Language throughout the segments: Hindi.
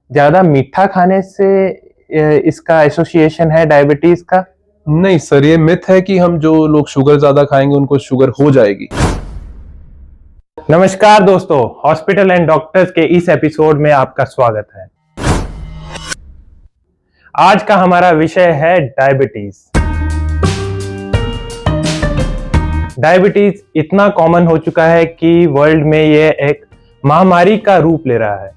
ज्यादा मीठा खाने से इसका एसोसिएशन है डायबिटीज का? नहीं सर, ये मिथ है कि हम जो लोग शुगर ज्यादा खाएंगे उनको शुगर हो जाएगी। नमस्कार दोस्तों, हॉस्पिटल एंड डॉक्टर्स के इस एपिसोड में आपका स्वागत है। आज का हमारा विषय है डायबिटीज। डायबिटीज इतना कॉमन हो चुका है कि वर्ल्ड में ये एक महामारी का रूप ले रहा है।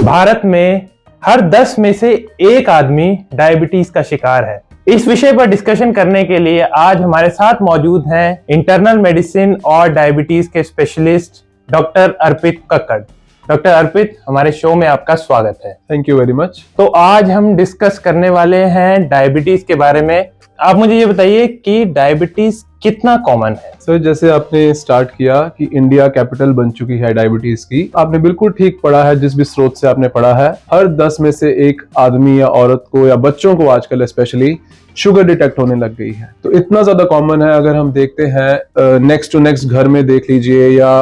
भारत में हर 10 में से एक आदमी डायबिटीज का शिकार है। इस विषय पर डिस्कशन करने के लिए आज हमारे साथ मौजूद हैं इंटरनल मेडिसिन और डायबिटीज के स्पेशलिस्ट डॉक्टर अर्पित कक्कड़। डॉक्टर अर्पित, हमारे शो में आपका स्वागत है। Thank you very much. तो आज हम डिस्कस करने वाले हैं डायबिटीज के बारे में। आप मुझे ये बताइए कि डायबिटीज कितना कॉमन है? सर, जैसे आपने स्टार्ट किया कि इंडिया कैपिटल बन चुकी है डायबिटीज की, आपने बिल्कुल ठीक पढ़ा है। जिस भी स्रोत से आपने पढ़ा है, हर 10 में से एक आदमी या औरत को या बच्चों को आजकल स्पेशली शुगर डिटेक्ट होने लग गई है। तो इतना ज्यादा कॉमन है। अगर हम देखते हैं नेक्स्ट टू नेक्स्ट घर में देख लीजिए या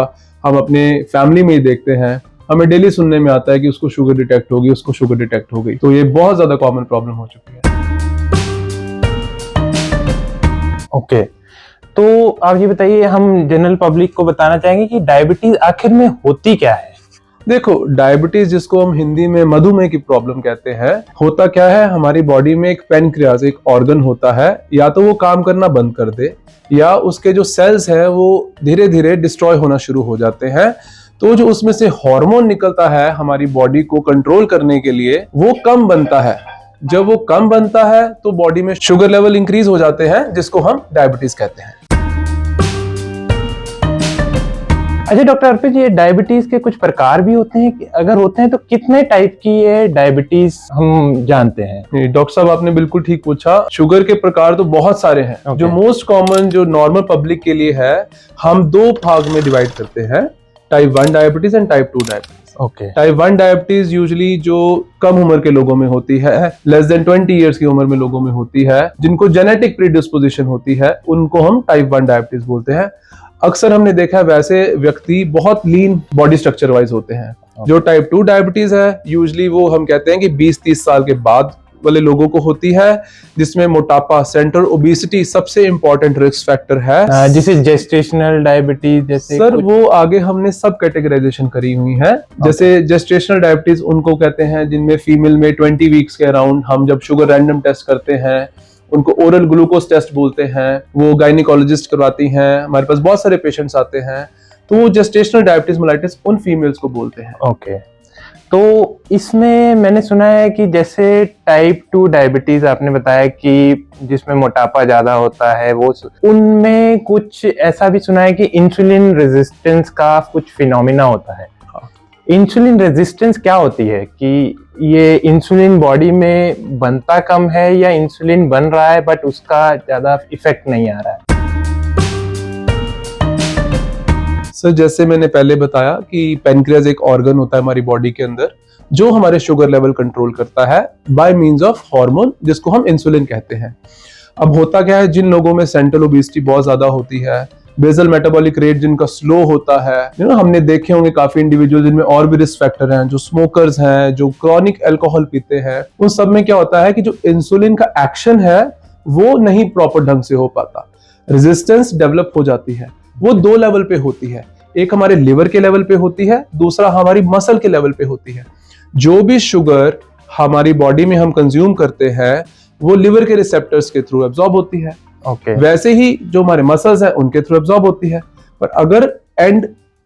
हम अपने फैमिली में ही देखते हैं, हमें डेली सुनने में आता है कि उसको शुगर डिटेक्ट होगी, उसको शुगर डिटेक्ट हो गई। तो ये बहुत ज्यादा कॉमन प्रॉब्लम हो चुकी है। ओके, तो आप ये बताइए, हम जनरल पब्लिक को बताना चाहेंगे कि डायबिटीज आखिर में होती क्या है? देखो, डायबिटीज जिसको हम हिंदी में मधुमेह की प्रॉब्लम कहते हैं, होता क्या है, हमारी बॉडी में एक पैनक्रियाज, एक ऑर्गन होता है, या तो वो काम करना बंद कर दे या उसके जो सेल्स है वो धीरे धीरे डिस्ट्रॉय होना शुरू हो जाते हैं। तो जो उसमें से हार्मोन निकलता है हमारी बॉडी को कंट्रोल करने के लिए, वो कम बनता है। जब वो कम बनता है तो बॉडी में शुगर लेवल इंक्रीज हो जाते हैं, जिसको हम डायबिटीज कहते हैं। अच्छा डॉक्टर अर्पित, ये डायबिटीज के कुछ प्रकार भी होते हैं? अगर होते हैं तो कितने टाइप की ये डायबिटीज हम जानते हैं? डॉक्टर साहब, आपने बिल्कुल ठीक पूछा। शुगर के प्रकार तो बहुत सारे हैं। Okay. जो मोस्ट कॉमन, जो नॉर्मल पब्लिक के लिए है, हम 2 भाग में डिवाइड करते हैं, type 1 diabetes and type 2 diabetes. Okay. Type 1 diabetes usually जो कम उम्र के लोगों में होती है, लेस देन 20 इयर्स की उम्र में लोगों में होती है, जिनको जेनेटिक प्रीडिस्पोजिशन होती है, उनको हम टाइप 1 डायबिटीज बोलते हैं। अक्सर हमने देखा है वैसे व्यक्ति बहुत लीन बॉडी स्ट्रक्चर वाइज होते हैं। जो टाइप 2 डायबिटीज है, यूजुअली वो हम कहते हैं कि 20-30 साल के बाद वाले लोगों को होती है, जिसमें मोटापा, सेंट्रल ओबेसिटी सबसे इंपॉर्टेंट रिस्क फैक्टर है। जिसे जेस्टेशनल डायबिटीज जैसे सर, वो आगे हमने सब कैटेगराइजेशन करी हुई है। जैसे जेस्टेशनल डायबिटीज उनको कहते हैं जिनमें फीमेल में 20 वीक्स के अराउंड हम जब शुगर रैंडम टेस्ट करते हैं, उनको ओरल ग्लूकोज टेस्ट बोलते हैं, वो गायनिकोलॉजिस्ट करवाती हैं। हमारे पास बहुत सारे पेशेंट्स आते हैं, तो वो जेस्टेशनल डायबिटीज मेलाइटिस उन फीमेल्स को बोलते हैं। ओके, तो इसमें मैंने सुना है कि जैसे टाइप 2 डायबिटीज आपने बताया कि जिसमें मोटापा ज्यादा होता है, वो उनमें कुछ ऐसा भी सुना है कि इंसुलिन रेजिस्टेंस का कुछ फिनोमिना होता है। इंसुलिन रेजिस्टेंस क्या होती है? कि ये इंसुलिन बॉडी में बनता कम है या इंसुलिन बन रहा है बट उसका ज्यादा इफेक्ट नहीं आ रहा है? सर, जैसे मैंने पहले बताया कि पैनक्रियाज एक ऑर्गन होता है हमारी बॉडी के अंदर, जो हमारे शुगर लेवल कंट्रोल करता है बाय मींस ऑफ हार्मोन, जिसको हम इंसुलिन कहते हैं। अब होता क्या है, जिन लोगों में सेंट्रल ओबेसिटी बहुत ज्यादा होती है, बेसल मेटाबॉलिक रेट जिनका स्लो होता है, हमने देखे होंगे काफी इंडिविजुअल जिनमें और भी रिस्क फैक्टर हैं, जो स्मोकर्स हैं, जो क्रॉनिक अल्कोहल पीते हैं, उन सब में क्या होता है कि जो इंसुलिन का एक्शन है वो नहीं प्रॉपर ढंग से हो पाता, रेजिस्टेंस डेवलप हो जाती है। वो 2 लेवल पे होती है, एक हमारे लिवर के लेवल पे होती है, दूसरा हमारी मसल के लेवल पे होती है। जो भी शुगर हमारी बॉडी में हम कंज्यूम करते हैं, वो लिवर के रिसेप्टर्स के थ्रू एब्जॉर्ब होती है। वैसे ही जो हमारे मसल्स हैं उनके थ्रू एब्जॉर्ब होती है। पर अगर एंड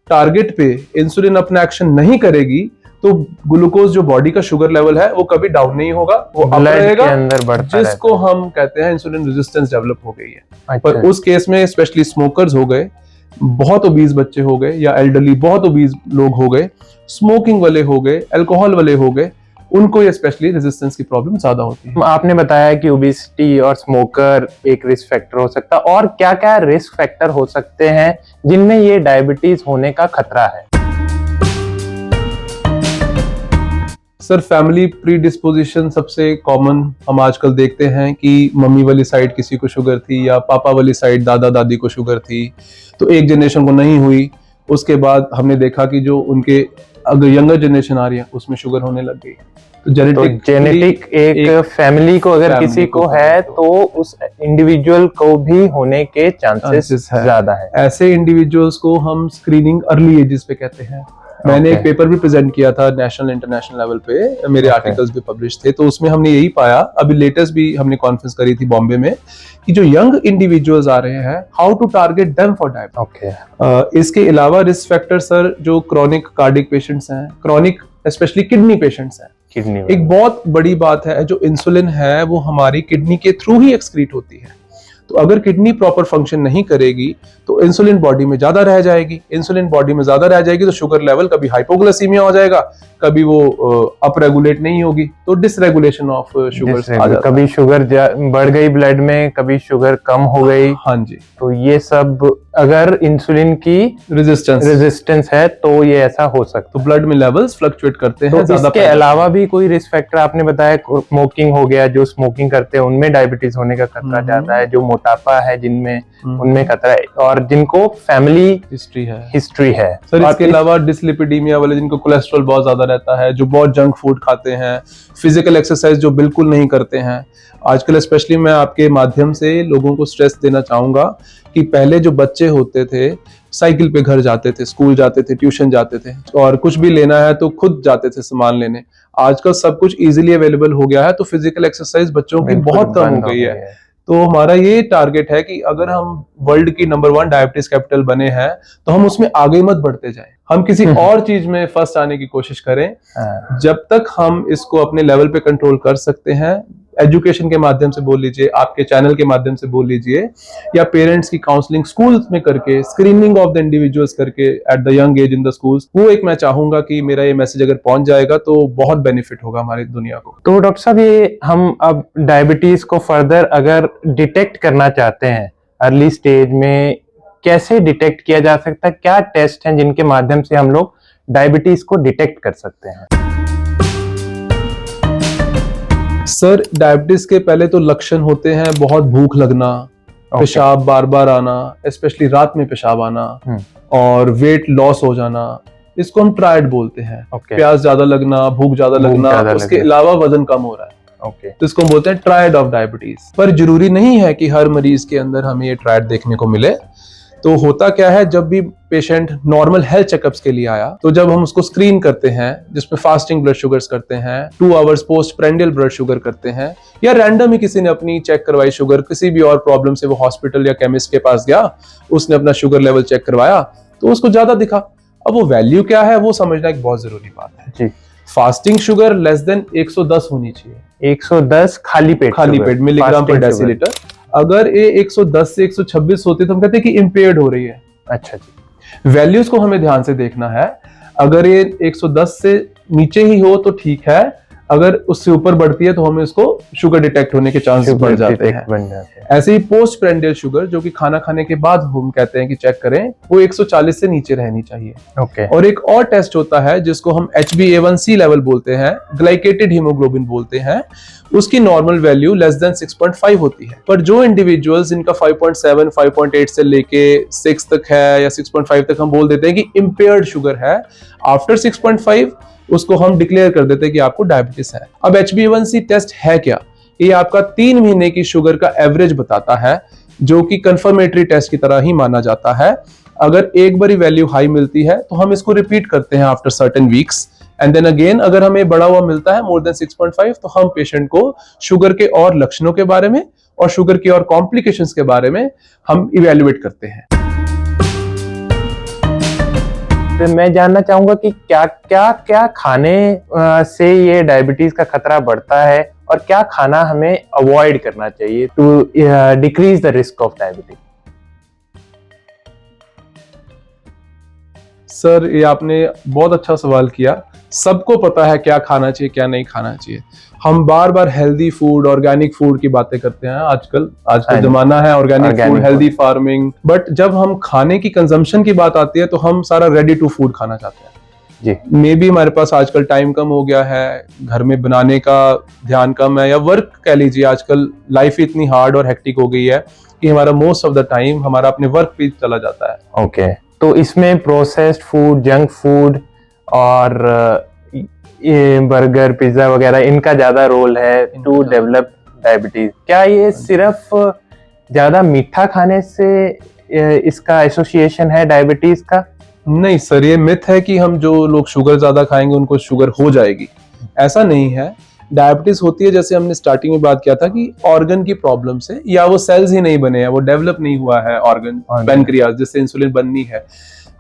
टारगेट पे इंसुलिन अपना एक्शन नहीं करेगी, तो ग्लूकोज जो बॉडी का शुगर लेवल है वो कभी डाउन नहीं होगा, वो अप रहेगा, जिसको हम कहते हैं इंसुलिन रेजिस्टेंस डेवलप हो गई है। अच्छा। पर उस केस में स्पेशली स्मोकर्स हो गए, बहुत ओबीज बच्चे हो गए, या एल्डरली बहुत ओबीज लोग हो गए, स्मोकिंग वाले हो गए, अल्कोहल वाले हो गए, उनको ये स्पेशली रेजिस्टेंस की प्रॉब्लम ज्यादा होती है। आपने बताया कि ओबेसिटी और स्मोकर एक रिस्क फैक्टर हो सकता है, और क्या क्या रिस्क फैक्टर हो सकते हैं जिनमें ये डायबिटीज होने का खतरा है? सर, फैमिली प्रीडिस्पोजिशन सबसे कॉमन हम आजकल देखते हैं कि मम्मी वाली साइड किसी को शुगर थी या पापा वाली साइड दादा दादी को शुगर थी, तो एक जनरेशन को नहीं हुई, उसके बाद हमने देखा कि जो उनके अगर यंगर जनरेशन आ रही है उसमें शुगर होने लग गई। तो जेनेटिक एक फैमिली को अगर family किसी को को है तो उस इंडिविजुअल को भी होने के चांसेस chances है। ज्यादा है। ऐसे इंडिविजुअल्स को हम स्क्रीनिंग अर्ली एजेस पे कहते हैं। मैंने एक Okay. पेपर भी प्रेजेंट किया था नेशनल इंटरनेशनल लेवल पे, मेरे Okay. आर्टिकल्स भी पब्लिश थे, तो उसमें हमने यही पाया, अभी लेटेस्ट भी हमने कॉन्फ्रेंस करी थी बॉम्बे में, कि जो यंग इंडिविजुअल्स आ रहे हैं, how to target them for diabetes. Okay. इसके अलावा रिस्क फैक्टर सर, जो क्रॉनिक कार्डिक पेशेंट्स हैं, क्रॉनिक स्पेशली किडनी पेशेंट्स हैं, किडनी एक बहुत बड़ी बात है, जो इंसुलिन है वो हमारी किडनी के थ्रू ही एक्सक्रीट होती है। तो अगर किडनी प्रॉपर फंक्शन नहीं करेगी तो इंसुलिन बॉडी में ज्यादा रह जाएगी, इंसुलिन बॉडी में ज्यादा रह जाएगी तो शुगर लेवल कभी हाइपोग्लाइसीमिया हो जाएगा, कभी वो अप रेगुलेट नहीं होगी, तो डिसरेगुलेशन ऑफ शुगर आ जाता है। कभी शुगर बढ़ गई ब्लड में, कभी शुगर कम हो गई। हाँ जी, तो ये सब अगर इंसुलिन की रेजिस्टेंस है तो ये ऐसा हो सकता तो ब्लड में लेवल्स फ्लक्चुएट करते हैं। तो इसके अलावा भी कोई रिस्क फैक्टर आपने बताया, स्मोकिंग हो गया, जो स्मोकिंग करते हैं उनमें डायबिटीज होने का खतरा ज्यादा है, जो मोटापा है जिनमें उनमें खतरा है, और जिनको फैमिली हिस्ट्री है। सर इसके अलावा डिसलिपिडीमिया वाले, जिनको कोलेस्ट्रॉल बहुत ज्यादा रहता है, जो बहुत जंक फूड खाते हैं, फिजिकल एक्सरसाइज जो बिल्कुल नहीं करते हैं। आजकल स्पेशली मैं आपके माध्यम से लोगों को स्ट्रेस देना चाहूंगा कि पहले जो बच्चे होते थे साइकिल पे घर जाते थे, स्कूल जाते थे, ट्यूशन जाते थे, और कुछ भी लेना है तो खुद जाते थे सामान लेने। आजकल सब कुछ इजीली अवेलेबल हो गया है, तो फिजिकल एक्सरसाइज बच्चों की बहुत कम हो गई है। तो हमारा ये टारगेट है कि अगर हम वर्ल्ड की नंबर 1 डायबिटीज कैपिटल बने हैं तो हम उसमें आगे मत बढ़ते जाएं, हम किसी और चीज में फर्स्ट आने की कोशिश करें। जब तक हम इसको अपने लेवल पे कंट्रोल कर सकते हैं, एजुकेशन के माध्यम से बोल लीजिए, आपके चैनल के माध्यम से बोल लीजिए, या पेरेंट्स की काउंसलिंग स्कूल्स में करके, स्क्रीनिंग ऑफ द इंडिविजुअल्स करके at the young age in the schools, वो एक मैं चाहूंगा कि मेरा ये मैसेज अगर पहुंच जाएगा तो बहुत बेनिफिट होगा हमारी दुनिया को। तो डॉक्टर साहब, ये हम अब डायबिटीज को फर्दर अगर डिटेक्ट करना चाहते हैं अर्ली स्टेज में, कैसे डिटेक्ट किया जा सकता है? क्या टेस्ट हैं जिनके माध्यम से हम लोग डायबिटीज को डिटेक्ट कर सकते हैं? सर डायबिटीज के पहले तो लक्षण होते हैं बहुत भूख लगना, पेशाब बार बार आना, स्पेशली रात में पेशाब आना, और वेट लॉस हो जाना, इसको हम ट्रायड बोलते हैं। प्यास ज्यादा लगना, भूख ज्यादा लगना, उसके अलावा वजन कम हो रहा है, तो इसको हम बोलते हैं ट्रायड ऑफ डायबिटीज। पर जरूरी नहीं है कि हर मरीज के अंदर हमें ये ट्रायड देखने को मिले। तो होता क्या है, जब भी पेशेंट नॉर्मल हेल्थ चेकअप्स के लिए आया, तो जब हम उसको स्क्रीन करते हैं, जिसमें फास्टिंग ब्लड शुगर्स करते हैं, 2 hours post prandial blood sugar करते हैं, या रैंडम ही किसी ने अपनी चेक करवाई शुगर, किसी भी और प्रॉब्लम से वो हॉस्पिटल या केमिस्ट के पास गया, उसने अपना शुगर लेवल चेक करवाया तो उसको ज्यादा दिखा। अब वो वैल्यू क्या है वो समझना एक बहुत जरूरी बात है जी। फास्टिंग शुगर लेस देन 110 होनी चाहिए, 110 खाली पेट मिलीग्राम पर डेसीलीटर। अगर ये 110 से 126 होती तो हम कहते हैं कि इम्पेयर्ड हो रही है। अच्छा जी। वैल्यूज को हमें ध्यान से देखना है, अगर ये 110 से नीचे ही हो तो ठीक है, अगर उससे ऊपर बढ़ती है तो हमें इसको शुगर डिटेक्ट होने के चांसेस बढ़ जाते हैं। ऐसे ही पोस्ट प्रेंडियल शुगर, जो कि खाना खाने के बाद हम कहते हैं कि चेक करें, वो 140 से नीचे रहनी चाहिए। और एक और टेस्ट होता है जिसको हम HbA1c लेवल बोलते हैं, ग्लाइकेटेड हीमोग्लोबिन बोलते हैं, उसकी नॉर्मल वैल्यू लेस देन 6.5 होती है। पर जो इंडिविजुअल्स जिनका 5.7, 5.8 से लेके 6 तक है, या 6.5 तक हम बोल देते हैं कि इम्पेयर्ड शुगर है, आफ्टर 6.5 उसको हम डिक्लेयर कर देते हैं कि आपको डायबिटीज है। अब HbA1c टेस्ट है क्या? ये आपका 3 महीने की शुगर का एवरेज बताता है, जो कि कंफर्मेटरी टेस्ट की तरह ही माना जाता है। अगर एक बारी वैल्यू हाई मिलती है तो हम इसको रिपीट करते हैं after certain weeks, and then again अगर हमें बढ़ा हुआ मिलता है मोर देन 6.5 तो हम पेशेंट को शुगर के और लक्षणों के बारे में और शुगर की और कॉम्प्लिकेशंस के बारे में हम इवेल्युएट करते हैं। तो मैं जानना चाहूंगा कि क्या क्या क्या खाने से ये डायबिटीज का खतरा बढ़ता है, और क्या खाना हमें अवॉइड करना चाहिए to decrease the risk of diabetes? Sir ये आपने बहुत अच्छा सवाल किया। सबको पता है क्या खाना चाहिए क्या नहीं खाना चाहिए। हम बार बार हेल्दी फूड, ऑर्गेनिक फूड की बातें करते हैं। आजकल जमाना है organic food, healthy farming, but जब हम खाने की कंजम्पशन की बात आती है तो हम सारा रेडी टू फूड खाना चाहते हैं जी। मे बी हमारे पास आजकल टाइम कम हो गया है, घर में बनाने का ध्यान कम है, या वर्क कह लीजिए, आजकल लाइफ इतनी हार्ड और हेक्टिक हो गई है कि हमारा मोस्ट ऑफ द टाइम हमारा अपने वर्क पे चला जाता है। ओके, तो इसमें प्रोसेस्ड फूड, जंक फूड और बर्गर पिज्जा वगैरह इनका ज्यादा रोल है टू डेवलप डायबिटीज। क्या ये सिर्फ ज्यादा मीठा खाने से इसका एसोसिएशन है डायबिटीज का? नहीं सर, ये मिथ है कि हम जो लोग शुगर ज्यादा खाएंगे उनको शुगर हो जाएगी, ऐसा नहीं है। डायबिटीज होती है, जैसे हमने स्टार्टिंग में बात किया था, कि ऑर्गन की प्रॉब्लम से, या वो सेल्स ही नहीं बने हैं, वो डेवलप नहीं हुआ है ऑर्गन पैनक्रियाज जिससे इंसुलिन बननी है।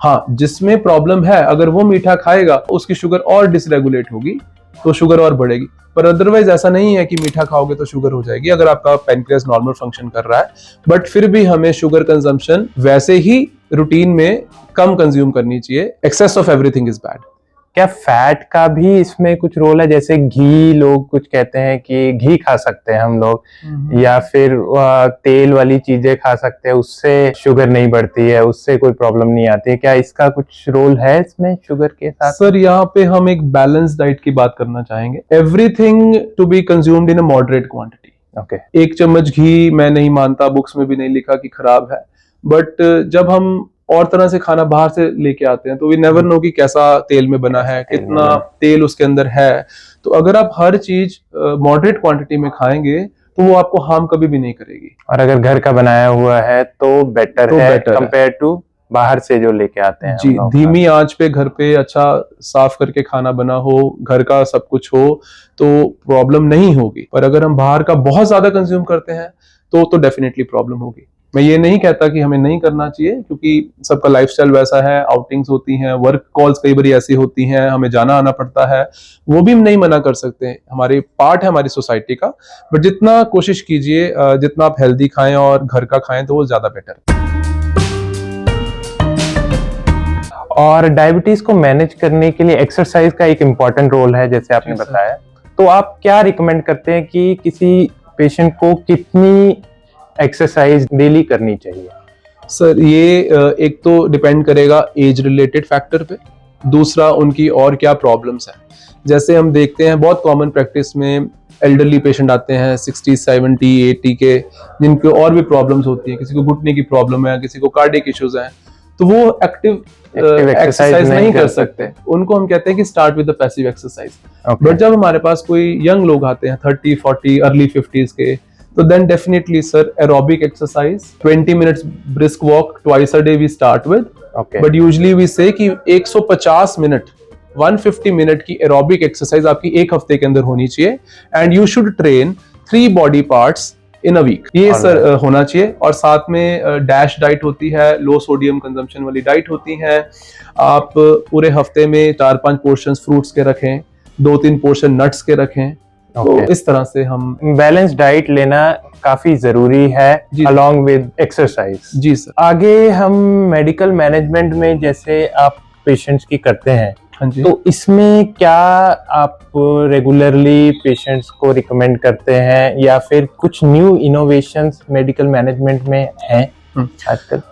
हाँ, जिसमें प्रॉब्लम है, अगर वो मीठा खाएगा उसकी शुगर और डिसरेगुलेट होगी तो शुगर और बढ़ेगी। पर अदरवाइज ऐसा नहीं है कि मीठा खाओगे तो शुगर हो जाएगी, अगर आपका पैनक्रियाज नॉर्मल फंक्शन कर रहा है। बट फिर भी हमें शुगर कंजम्पशन वैसे ही रूटीन में कम कंज्यूम करनी चाहिए। Excess of everything is bad. क्या फैट का भी इसमें कुछ रोल है? जैसे घी, लोग कुछ कहते हैं कि घी खा सकते हैं हम लोग, या फिर तेल वाली चीजें खा सकते हैं, उससे शुगर नहीं बढ़ती है, उससे कोई प्रॉब्लम नहीं आती है। क्या इसका कुछ रोल है इसमें शुगर के साथ? सर, यहाँ पे हम एक बैलेंस डाइट की बात करना चाहेंगे। Everything to be consumed in a moderate quantity. Okay. एक चम्मच घी मैं नहीं मानता, बुक्स में भी नहीं लिखा कि खराब है, बट जब हम और तरह से खाना बाहर से लेके आते हैं तो वी नेवर नो कि कैसा तेल में बना है, कितना तेल उसके अंदर है। तो अगर आप हर चीज मॉडरेट क्वांटिटी में खाएंगे तो वो आपको हार्म कभी भी नहीं करेगी। और अगर घर का बनाया हुआ है तो बेटर है कंपेयर टू बाहर से जो लेके आते हैं। जी, धीमी आंच पे घर पे अच्छा साफ करके खाना बना हो, घर का सब कुछ हो, तो प्रॉब्लम नहीं होगी। पर अगर हम बाहर का बहुत ज्यादा कंज्यूम करते हैं तो डेफिनेटली प्रॉब्लम होगी। मैं ये नहीं कहता कि हमें नहीं करना चाहिए, क्योंकि सबका लाइफस्टाइल वैसा है, आउटिंग्स होती हैं, वर्क कॉल्स कई बार ऐसी होती हैं, हमें जाना आना पड़ता है, वो भी हम नहीं मना कर सकते, हमारे पार्ट है हमारी सोसाइटी का। बट जितना कोशिश कीजिए, जितना आप हेल्दी खाएं और घर का खाएं तो वो ज्यादा बेटर है। और डायबिटीज को मैनेज करने के लिए एक्सरसाइज का एक इम्पॉर्टेंट रोल है, जैसे आपने बताया। तो आप क्या रिकमेंड करते हैं कि किसी पेशेंट को कितनी एक्सरसाइज डेली करनी चाहिए? सर, ये एक तो डिपेंड करेगा एज रिलेटेड फैक्टर पे, दूसरा उनकी और क्या प्रॉब्लम्स हैं। जैसे हम देखते हैं बहुत कॉमन प्रैक्टिस में एल्डरली पेशेंट आते हैं 60, 70, 80 के, जिनको और भी प्रॉब्लम्स होती हैं, किसी को घुटने की प्रॉब्लम है, किसी को कार्डियक इश्यूज हैं, तो वो एक्टिव एक्सरसाइज नहीं कर सकते। उनको हम कहते हैं कि start with the passive exercise. But जब हमारे पास कोई यंग लोग आते हैं 30, 40, अर्ली 50s के, तो then definitely sir, aerobic exercise 20 minutes brisk walk twice a day we start with. Okay. But usually we say कि 150 मिनट 150 मिनट की aerobic exercise आपकी एक हफ्ते के अंदर होनी चाहिए, and you should train 3 body parts in a week. ये सर होना चाहिए। और साथ में डैश डाइट होती है, लो सोडियम कंजम्पशन वाली डाइट होती है। आप पूरे हफ्ते में 4-5 पोर्शंस फ्रूट्स के रखें, 2-3 पोर्शन नट्स के रखें। तो इस तरह से हम बैलेंस डाइट लेना काफी जरूरी है अलोंग विद एक्सरसाइज। जी सर। आगे हम मेडिकल मैनेजमेंट में जैसे आप पेशेंट्स की करते हैं, हाँ जी, तो इसमें क्या आप रेगुलरली पेशेंट्स को रिकमेंड करते हैं, या फिर कुछ न्यू इनोवेशंस मेडिकल मैनेजमेंट में हैं आजकल?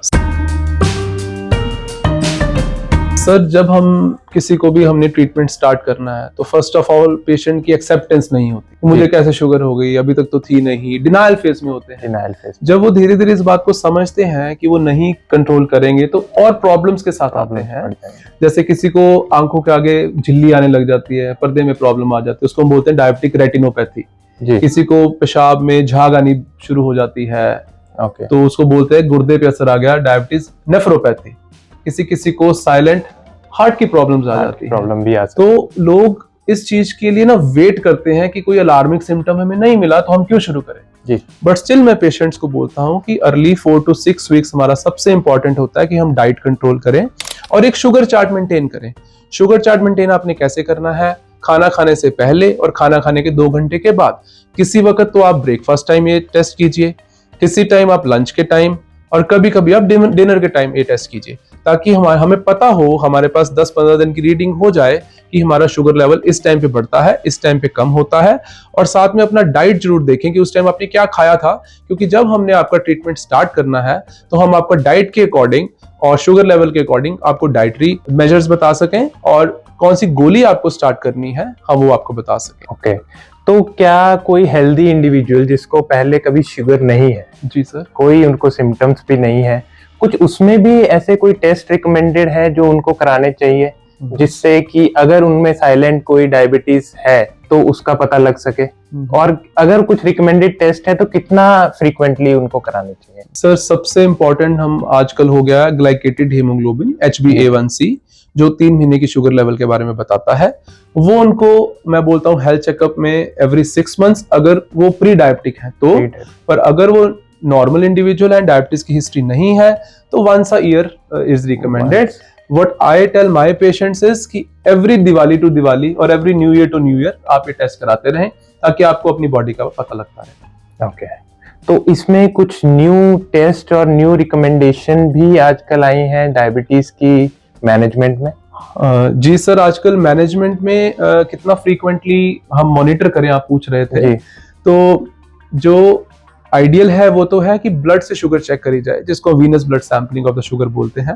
सर, जब हम किसी को भी हमने ट्रीटमेंट स्टार्ट करना है तो फर्स्ट ऑफ ऑल पेशेंट की एक्सेप्टेंस नहीं होती। मुझे कैसे शुगर हो गई, अभी तक तो थी नहीं, डिनायल फेज में होते हैं। Denial phase. जब वो धीरे धीरे इस बात को समझते हैं कि वो नहीं कंट्रोल करेंगे तो और प्रॉब्लम्स के साथ आते हैं। जैसे किसी को आंखों के आगे झिल्ली आने लग जाती है, पर्दे में प्रॉब्लम आ जाती है, उसको हम बोलते हैं डायबिटिक रेटिनोपैथी। किसी को पेशाब में झाग आनी शुरू हो जाती है, तो उसको बोलते हैं गुर्दे पे असर आ गया, डायबिटीज नेफ्रोपैथी। किसी को साइलेंट हार्ट की प्रॉब्लम्स आ जाती है, प्रॉब्लम भी आ सकती है। तो लोग इस चीज के लिए ना वेट करते हैं कि कोई अलार्मिंग सिम्टम हमें नहीं मिला तो हम क्यों शुरू करें जी। बट स्टिल मैं पेशेंट्स को बोलता हूं कि अर्ली 4 to 6 वीक्स हमारा सबसे इंपॉर्टेंट होता है कि हम डाइट कंट्रोल करें और एक शुगर चार्ट मेंटेन करें। शुगर चार्ट मेंटेन आपने कैसे करना है? खाना खाने से पहले और खाना खाने के 2 घंटे के बाद। किसी वक्त तो आप ब्रेकफास्ट टाइम ये टेस्ट कीजिए, किसी टाइम आप लंच के टाइम, और कभी कभी आप डिनर के टाइम ये टेस्ट कीजिए, ताकि हमें पता हो, हमारे पास 10-15 दिन की रीडिंग हो जाए कि हमारा शुगर लेवल इस टाइम पे बढ़ता है, इस टाइम पे कम होता है। और साथ में अपना डाइट जरूर देखें कि उस टाइम आपने क्या खाया था, क्योंकि जब हमने आपका ट्रीटमेंट स्टार्ट करना है तो हम आपका डाइट के अकॉर्डिंग और शुगर लेवल के अकॉर्डिंग आपको डाइटरी मेजर्स बता सकें और कौन सी गोली आपको स्टार्ट करनी है हम वो आपको बता सकें। ओके, तो क्या कोई हेल्दी इंडिविजुअल जिसको पहले कभी शुगर नहीं है, जी सर, कोई उनको सिम्टम्स भी नहीं है, कुछ उसमें भी ऐसे कोई टेस्ट रिकमेंडेड है जो उनको कराने चाहिए, जिससे कि अगर उनमें साइलेंट कोई डायबिटीज है तो उसका पता लग सके, और अगर कुछ रिकमेंडेड टेस्ट है तो कितना फ्रीक्वेंटली उनको कराने चाहिए? सर सबसे इम्पोर्टेंट हम आजकल हो गया ग्लाइकेटेड हीमोग्लोबिन HbA1c, जो 3 महीने की शुगर लेवल के बारे में बताता है। वो उनको मैं बोलता हूँ हेल्थ चेकअप में एवरी 6 मंथ्स, अगर वो प्री डायबिटिक है तो, पर अगर वो नॉर्मल इंडिविजुअल है, डायबिटीज की हिस्ट्री नहीं है, तो once a year is recommended. What I tell my patients is कि एवरी दिवाली टू दिवाली और every new year to new year आप ये टेस्ट कराते रहें, ताकि आपको अपनी बॉडी का पता लगता रहे। ओके तो इसमें कुछ न्यू टेस्ट और न्यू रिकमेंडेशन भी आजकल आई हैं डायबिटीज की मैनेजमेंट में? जी सर, आजकल मैनेजमेंट में कितना फ्रीक्वेंटली हम मॉनिटर करें, आप पूछ रहे थे। तो जो आइडियल है वो तो है कि ब्लड से शुगर चेक करी जाए, जिसको venous blood sampling of the sugar बोलते हैं,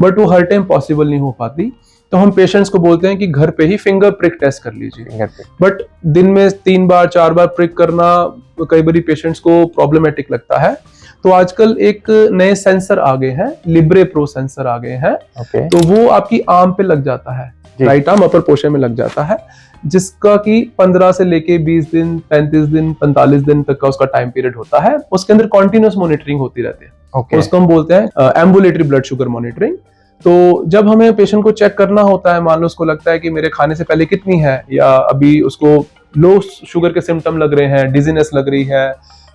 बट वो हर टाइम पॉसिबल नहीं हो पाती। तो हम पेशेंट्स को बोलते हैं कि घर पे ही फिंगर प्रिक टेस्ट कर लीजिए, बट दिन में 3 बार 4 बार प्रिक करना कई बार पेशेंट्स को प्रॉब्लमेटिक लगता है। तो आजकल एक नए सेंसर आ गए हैं, लिब्रे प्रो सेंसर आ गए हैं। तो वो आपकी आर्म पे लग जाता है, राइट आर्म अपर पोर्शन में लग जाता है, जिसका कि 15 से लेके 20 दिन, 35 दिन, 45 दिन तक का उसका टाइम पीरियड होता है। उसके अंदर कॉन्टिन्यूस मॉनिटरिंग होती रहती है। उसको हम बोलते हैं एम्बुलेटरी ब्लड शुगर मॉनिटरिंग। तो जब हमें पेशेंट को चेक करना होता है, मान लो उसको लगता है कि मेरे खाने से पहले कितनी है, या अभी उसको लो शुगर के सिम्टम लग रहे हैं, डिजीनेस लग रही है,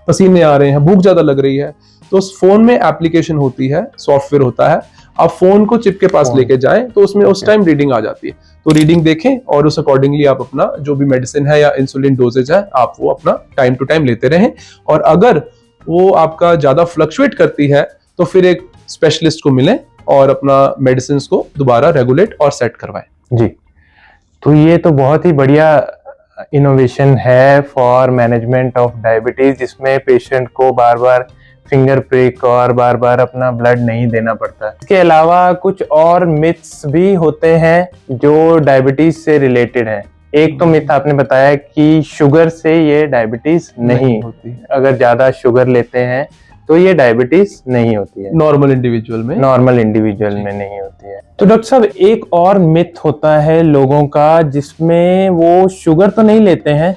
पसीने आ रहे हैं, भूख ज्यादा लग रही है, तो उस फोन में एप्लीकेशन होती है, सॉफ्टवेयर होता है, आप फोन को चिप के पास लेके जाएं तो उसमें उस टाइम रीडिंग आ जाती है। तो रीडिंग देखें और उस अकॉर्डिंगली आप अपना जो भी मेडिसिन है या इंसुलिन डोजेज है, आप वो अपना टाइम टू टाइम लेते रहें। और अगर वो आपका ज्यादा फ्लक्चुएट करती है तो फिर एक स्पेशलिस्ट को मिलें और अपना मेडिसिन को दोबारा रेगुलेट और सेट करवाएं। जी, तो ये तो बहुत ही बढ़िया इनोवेशन है फॉर मैनेजमेंट ऑफ डायबिटीज, जिसमें पेशेंट को बार बार फिंगर प्रिक और बार बार अपना ब्लड नहीं देना पड़ता। इसके अलावा कुछ और मिथ्स भी होते हैं जो डायबिटीज से रिलेटेड हैं। एक तो मिथ आपने बताया कि शुगर से ये डायबिटीज नहीं होती, अगर ज्यादा शुगर लेते हैं तो ये डायबिटीज नहीं होती है, नॉर्मल इंडिविजुअल में नहीं होती है। तो डॉक्टर साहब, एक और मिथ होता है लोगों का, जिसमें वो शुगर तो नहीं लेते हैं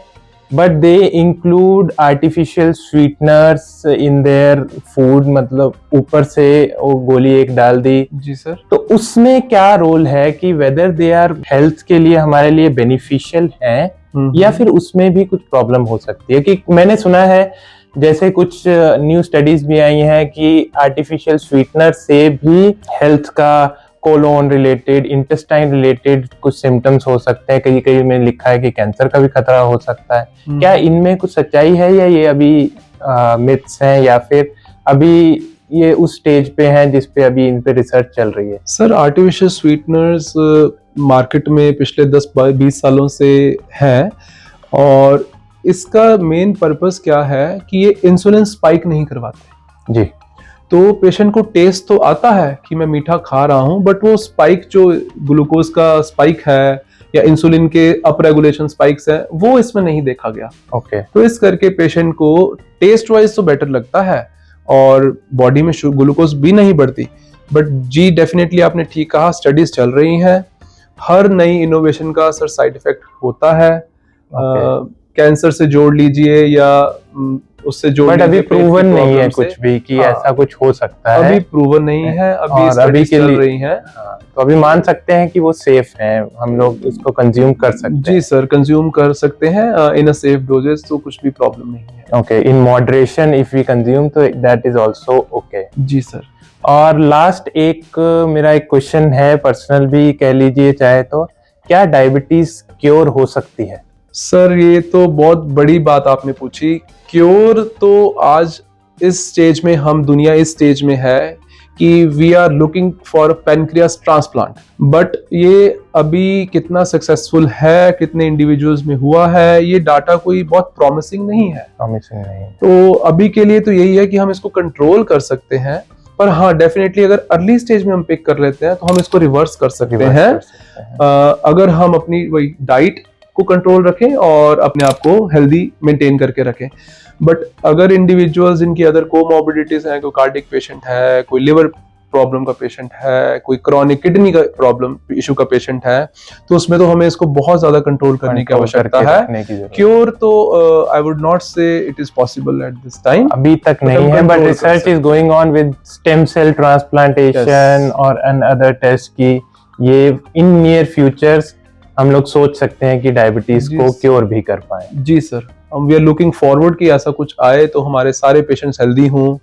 but they include artificial sweeteners in their food, मतलब ऊपर से वो गोली एक डाल दी। जी सर। तो उसमें क्या रोल है कि वेदर दे आर हेल्थ के लिए हमारे लिए बेनिफिशियल है या फिर उसमें भी कुछ प्रॉब्लम हो सकती है? कि मैंने सुना है, जैसे कुछ न्यू स्टडीज भी आई हैं कि आर्टिफिशियल स्वीटनर से भी हेल्थ का कोलोन रिलेटेड, इंटेस्टाइन रिलेटेड कुछ सिम्टम्स हो सकते हैं। कहीं कहीं में लिखा है कि कैंसर का भी खतरा हो सकता है। क्या इनमें कुछ सच्चाई है या ये अभी मिथ्स हैं, या फिर अभी ये उस स्टेज पे हैं जिस पे अभी इन पे रिसर्च चल रही है? सर, आर्टिफिशियल स्वीटनर्स मार्केट में पिछले 10-20 सालों से है, और इसका मेन पर्पस क्या है कि ये इंसुलिन स्पाइक नहीं करवाते। जी। तो पेशेंट को टेस्ट तो आता है कि मैं मीठा खा रहा हूं, बट वो स्पाइक जो ग्लूकोज का स्पाइक है या इंसुलिन के अप रेगुलेशन स्पाइक्स है, वो इसमें नहीं देखा गया। ओके। तो इस करके पेशेंट को टेस्ट वाइज तो बेटर लगता है और बॉडी में ग्लूकोज भी नहीं बढ़ती। बट जी डेफिनेटली आपने ठीक कहा, स्टडीज चल रही हैं, हर नई इनोवेशन का सर साइड इफेक्ट होता है। कैंसर से जोड़ लीजिए या उससे जोड़, बट अभी प्रूवन नहीं है कुछ भी कि ऐसा कुछ हो सकता है। अभी प्रूवन नहीं है, अभी चल रही है। तो अभी मान सकते हैं कि वो सेफ है, हम लोग इसको कंज्यूम कर सकते हैं। जी सर, कंज्यूम कर सकते हैं इन अ सेफ डोजेस, तो कुछ भी प्रॉब्लम नहीं है। Okay, in moderation if we consume, तो दैट इज आल्सो ओके। जी सर। और लास्ट मेरा एक क्वेश्चन है, पर्सनल भी कह लीजिए चाहे तो, क्या डायबिटीज क्योर हो सकती है? सर, ये तो बहुत बड़ी बात आपने पूछी। क्योर तो आज इस स्टेज में, हम दुनिया इस स्टेज में है कि we are looking for pancreas transplant, but ये अभी कितना सक्सेसफुल है, कितने इंडिविजुअल्स में हुआ है, ये डाटा कोई बहुत प्रॉमिसिंग नहीं है। तो अभी के लिए तो यही है कि हम इसको कंट्रोल कर सकते हैं, पर हाँ डेफिनेटली अगर अर्ली स्टेज में हम पिक कर लेते हैं तो हम इसको रिवर्स कर सकते हैं। अगर हम अपनी वही डाइट को कंट्रोल रखें और अपने आप को हेल्दी मेंटेन करके रखें। बट अगर इंडिविजुअल्स, इनकी अदर कोमॉर्बिडिटीज हैं, कोई कार्डियक पेशेंट है, कोई लिवर प्रॉब्लम का पेशेंट है, कोई क्रॉनिक किडनी का प्रॉब्लम इशू का पेशेंट है, तो उसमें तो हमें इसको बहुत ज्यादा कंट्रोल करने की आवश्यकता है। क्योर तो I would not say it is possible at this time, अभी तक नहीं है, but research is going on with stem cell transplantation और अदर टेस्ट की ये इन नियर फ्यूचर्स हम लोग सोच सकते हैं कि डायबिटीज को क्योर भी कर पाए। जी sir, we are looking forward कि ऐसा कुछ आए तो हमारे सारे पेशेंट्स हेल्दी हों,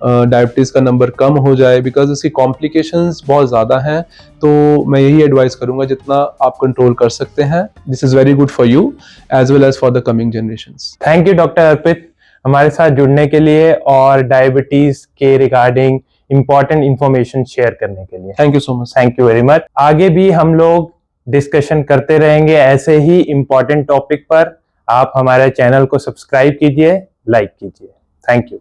डायबिटीज का नंबर कम हो जाए, बिकॉज इसकी कॉम्प्लिकेशंस बहुत ज़्यादा हैं। तो मैं यही एडवाइस करूंगा जितना आप कंट्रोल कर सकते हैं, this is very good for you as well as for the coming generations. Thank you doctor Arpit हमारे साथ जुड़ने के लिए और डायबिटीज के रिगार्डिंग इंपॉर्टेंट इंफॉर्मेशन शेयर करने के लिए। Thank you so much. Thank you very much. आगे भी हम लोग डिस्कशन करते रहेंगे ऐसे ही इंपॉर्टेंट टॉपिक पर। आप हमारे चैनल को सब्सक्राइब कीजिए, लाइक कीजिए। Thank you.